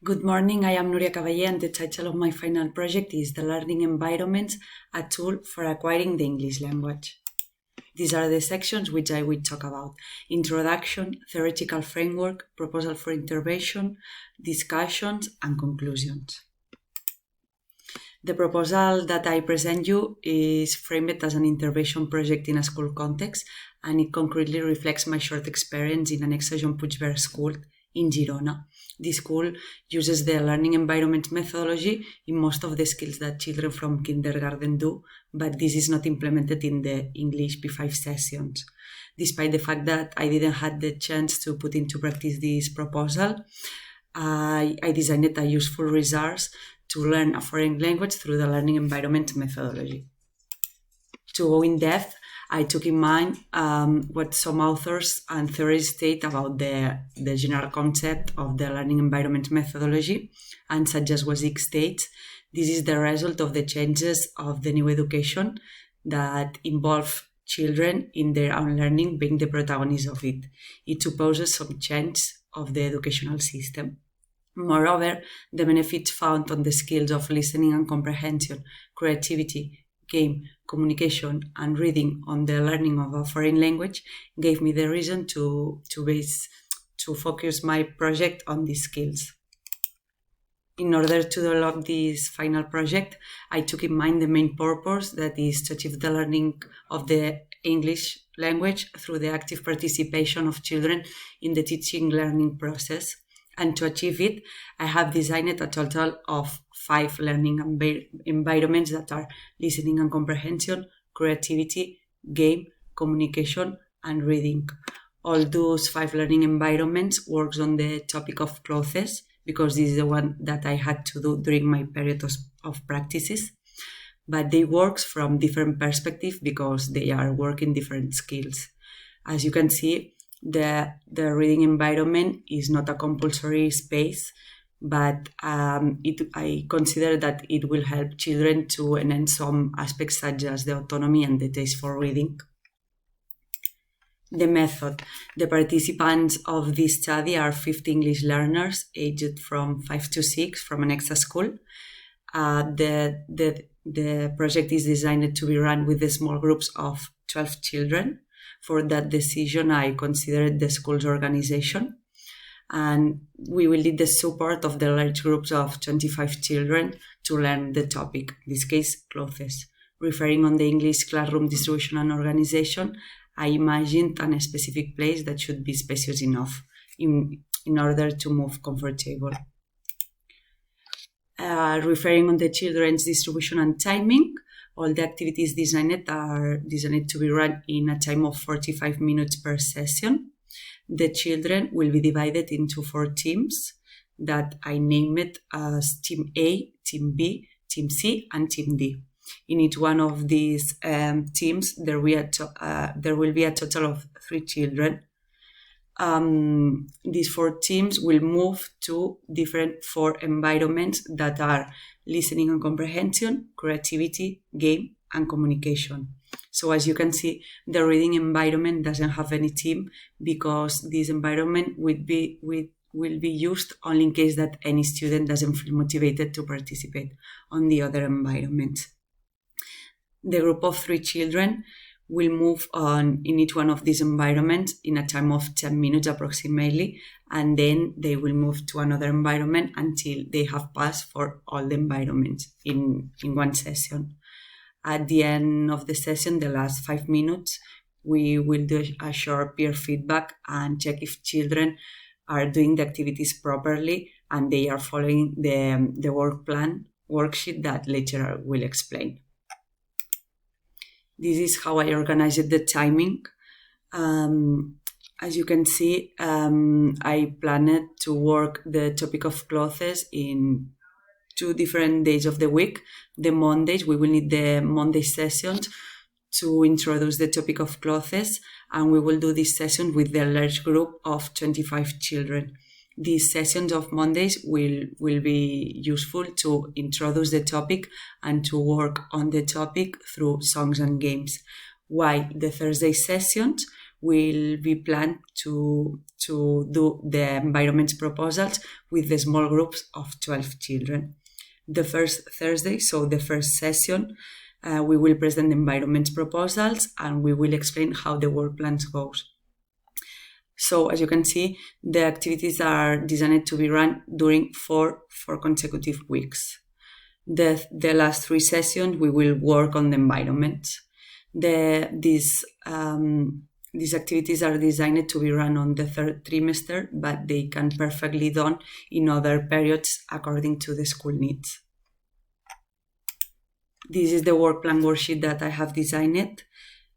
Good morning, I am Núria Caballé and the title of my final project is The Learning Environment, a Tool for Acquiring the English Language. These are the sections which I will talk about: introduction, theoretical framework, proposal for intervention, discussions, and conclusions. The proposal that I present you is framed as an intervention project in a school context, and it concretely reflects my short experience in an ex-John Puigvert school in Girona. This school uses the learning environment methodology in most of the skills that children from kindergarten do, but this is not implemented in the English P5 sessions. Despite the fact that I didn't have the chance to put into practice this proposal, I designed a useful resource to learn a foreign language through the learning environment methodology. To go in depth, I took in mind what some authors and theories state about the general concept of the learning environment methodology, and such as Wasick states, this is the result of the changes of the new education that involve children in their own learning being the protagonists of it. It supposes some change of the educational system. Moreover, the benefits found on the skills of listening and comprehension, creativity, game, communication, and reading on the learning of a foreign language gave me the reason to focus my project on these skills. In order to develop this final project, I took in mind the main purpose, that is to achieve the learning of the English language through the active participation of children in the teaching learning process. And to achieve it, I have designed a total of 5 learning environments that are listening and comprehension, creativity, game, communication, and reading. All those 5 learning environments works on the topic of clothes, because this is the one that I had to do during my period of practices. But they work from different perspectives because they are working different skills. As you can see, the reading environment is not a compulsory space, but I consider that it will help children to enhance some aspects such as the autonomy and the taste for reading. The method. The participants of this study are 50 English learners aged from 5 to 6 from an extra school. The project is designed to be run with the small groups of 12 children. For that decision, I considered the school's organization, and we will need the support of the large groups of 25 children to learn the topic, in this case, clothes. Referring on the English classroom distribution and organization, I imagined a specific place that should be spacious enough in order to move comfortable. Referring on the children's distribution and timing, all the activities designed are designed to be run in a time of 45 minutes per session. The children will be divided into 4 teams that I named as Team A, Team B, Team C, and Team D. In each one of these teams, there will be a total of 3 children. These 4 teams will move to different 4 environments that are listening and comprehension, creativity, game, and communication. So as you can see, the reading environment doesn't have any team because this environment will be used only in case that any student doesn't feel motivated to participate on the other environment. The group of 3 children will move on in each one of these environments in a time of 10 minutes approximately, and then they will move to another environment until they have passed for all the environments in one session. At the end of the session, the last 5 minutes, we will do a short peer feedback and check if children are doing the activities properly and they are following the work plan worksheet that later I will explain. This is how I organized the timing. As you can see, I planned to work the topic of clothes in 2 different days of the week. The Mondays, we will need the Monday sessions to introduce the topic of clothes, and we will do this session with the large group of 25 children. These sessions of Mondays will be useful to introduce the topic and to work on the topic through songs and games, while the Thursday sessions will be planned to do the environments proposals with the small groups of 12 children. The first Thursday, so the first session, we will present the environments proposals and we will explain how the work plans goes. So as you can see, the activities are designed to be run during four consecutive weeks. The last 3 sessions, we will work on the environment. These activities are designed to be run on the 3rd trimester, but they can perfectly done in other periods according to the school needs. This is the work plan worksheet that I have designed.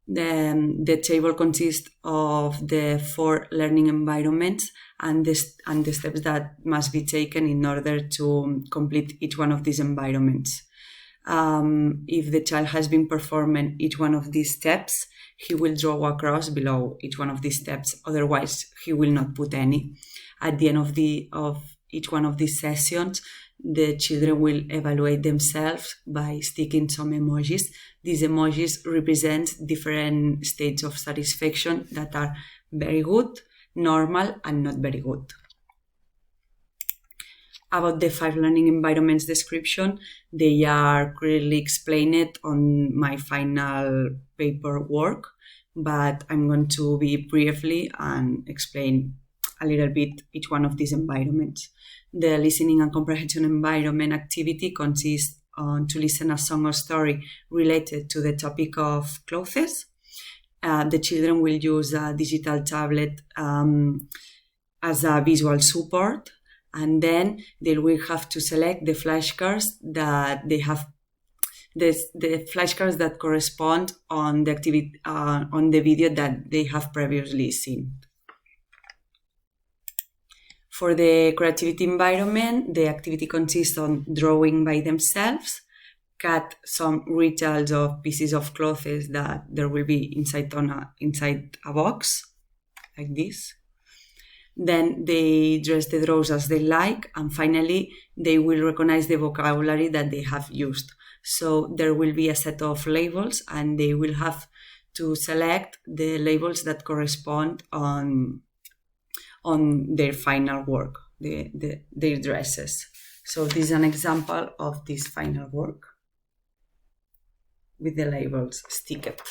The table consists of the 4 learning environments and the steps that must be taken in order to complete each one of these environments. If the child has been performing each one of these steps, he will draw a cross below each one of these steps. Otherwise, he will not put any. At the end of each one of these sessions, the children will evaluate themselves by sticking some emojis. These emojis represent different states of satisfaction that are very good, normal, and not very good. About the 5 learning environments description, they are clearly explained on my final paperwork, but I'm going to be briefly and explain a little bit each one of these environments. The listening and comprehension environment activity consists on to listen a song or story related to the topic of clothes. The children will use a digital tablet as a visual support, and then they will have to select the flashcards that they have, the flashcards that correspond on the activity on the video that they have previously seen. For the creativity environment, the activity consists on drawing by themselves, cut some retiles of pieces of clothes that there will be inside a box, like this. Then they dress the drawers as they like, and finally they will recognize the vocabulary that they have used. So there will be a set of labels, and they will have to select the labels that correspond on their final work, their dresses. So this is an example of this final work with the labels sticked.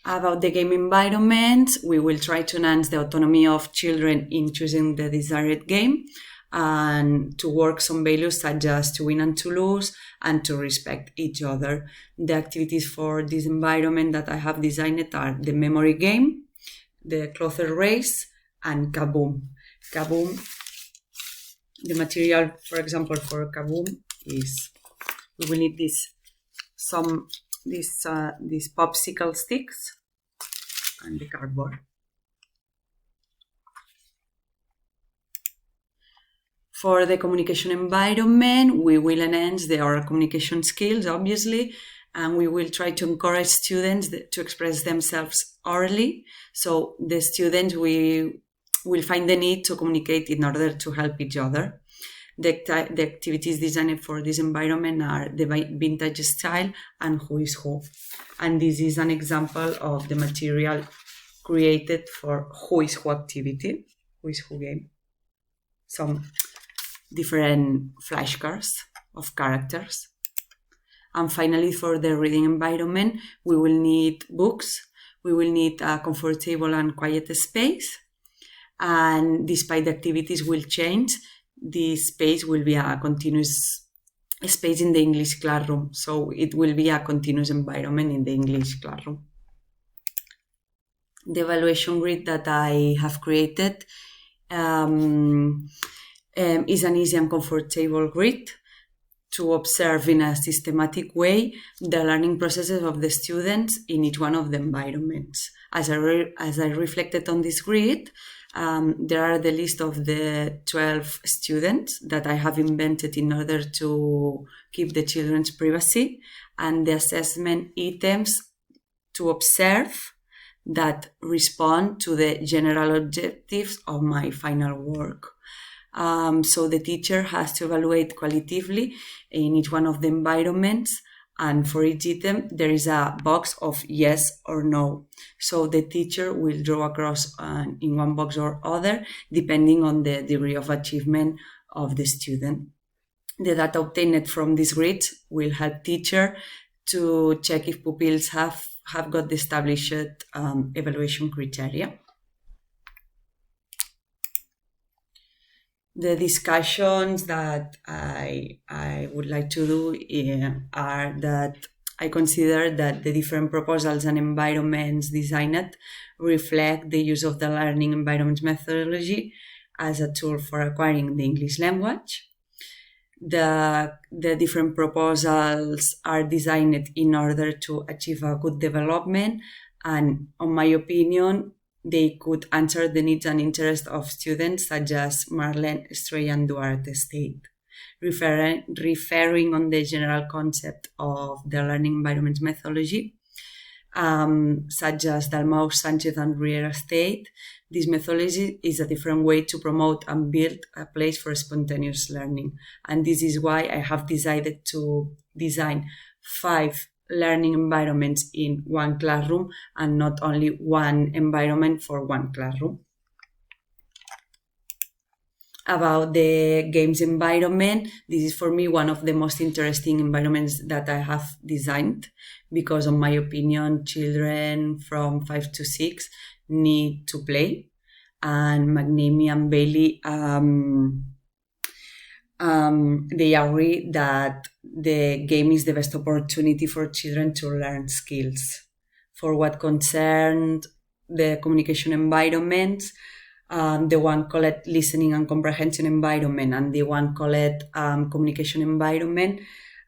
About the game environment, we will try to enhance the autonomy of children in choosing the desired game and to work some values such as to win and to lose and to respect each other. The activities for this environment that I have designed are the memory game, the cloth race, and Kaboom. Kaboom, the material, for example, for Kaboom is, we will need these popsicle sticks and the cardboard. For the communication environment, we will enhance the oral communication skills, obviously, and we will try to encourage students to express themselves orally. So the students will find the need to communicate in order to help each other. The activities designed for this environment are the vintage style and who is who. And this is an example of the material created for who is who activity, who is who game. Some different flashcards of characters. And finally, for the reading environment, we will need books. We will need a comfortable and quiet space. And despite the activities will change, this space will be a continuous space in the English classroom. So it will be a continuous environment in the English classroom. The evaluation grid that I have created is an easy and comfortable grid to observe in a systematic way the learning processes of the students in each one of the environments. As I reflected on this grid, there are the list of the 12 students that I have invented in order to keep the children's privacy, and the assessment items to observe that respond to the general objectives of my final work. So the teacher has to evaluate qualitatively in each one of the environments And for each item, there is a box of yes or no. So the teacher will draw across in one box or other, depending on the degree of achievement of the student. The data obtained from these grids will help teacher to check if pupils have got the established evaluation criteria. The discussions that I would like to do are that I consider that the different proposals and environments designed reflect the use of the learning environment methodology as a tool for acquiring the English language. The different proposals are designed in order to achieve a good development, and in my opinion, they could answer the needs and interests of students such as Marlene, Estrella, and Duarte State. Referring on the general concept of the learning environment methodology, such as Dalmau, Sanchez, and Riera State, this methodology is a different way to promote and build a place for spontaneous learning. And this is why I have decided to design 5 learning environments in one classroom and not only one environment for one classroom. About the games environment, this is for me one of the most interesting environments that I have designed because, in my opinion, children from 5 to 6 need to play, and McNamee and Bailey they agree that the game is the best opportunity for children to learn skills. For what concerned the communication environment, the one called listening and comprehension environment and the one called communication environment,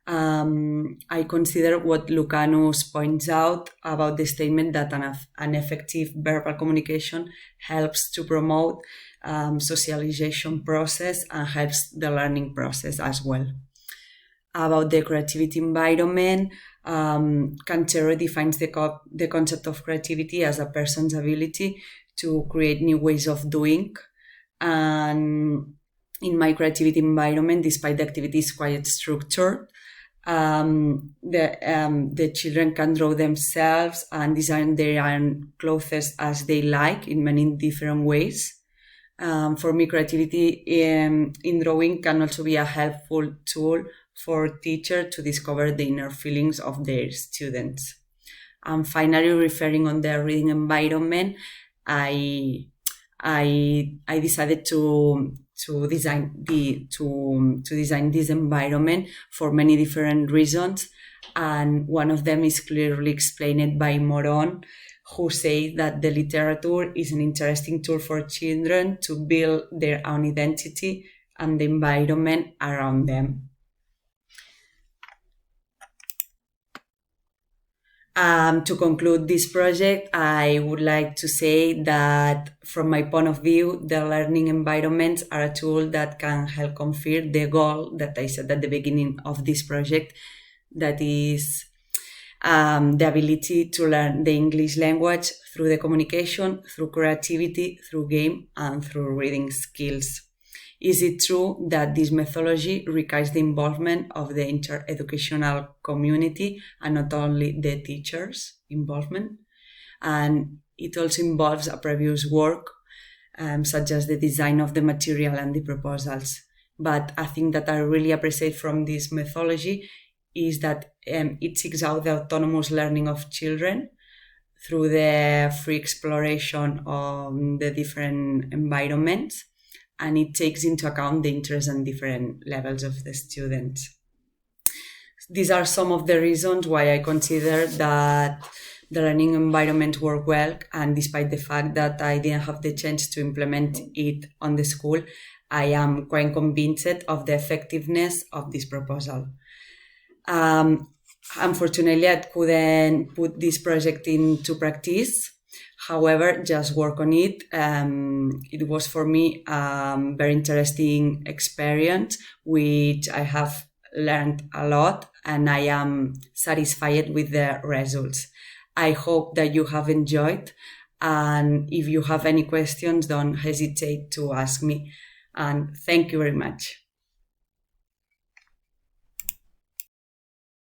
I consider what Lucanus points out about the statement that an effective verbal communication helps to promote socialization process and helps the learning process as well. About the creativity environment, Cantero defines the concept of creativity as a person's ability to create new ways of doing. And in my creativity environment, despite the activity is quite structured, the children can draw themselves and design their own clothes as they like in many different ways. For me, creativity in drawing can also be a helpful tool for teachers to discover the inner feelings of their students. And finally, referring on the reading environment, I decided to design this environment for many different reasons, and one of them is clearly explained by Moron, who says that the literature is an interesting tool for children to build their own identity and the environment around them. To conclude this project, I would like to say that from my point of view, the learning environments are a tool that can help confirm the goal that I said at the beginning of this project, that is the ability to learn the English language through the communication, through creativity, through game, and through reading skills. Is it true that this methodology requires the involvement of the inter-educational community and not only the teachers' involvement? And it also involves a previous work, such as the design of the material and the proposals. But a thing that I really appreciate from this methodology is that it seeks out the autonomous learning of children through the free exploration of the different environments, and it takes into account the interests and different levels of the students. These are some of the reasons why I consider that the learning environment worked well, and despite the fact that I didn't have the chance to implement it on the school, I am quite convinced of the effectiveness of this proposal. Unfortunately, I couldn't put this project into practice. However, just work on it. It was for me a very interesting experience, which I have learned a lot, and I am satisfied with the results. I hope that you have enjoyed, and if you have any questions, don't hesitate to ask me. And thank you very much.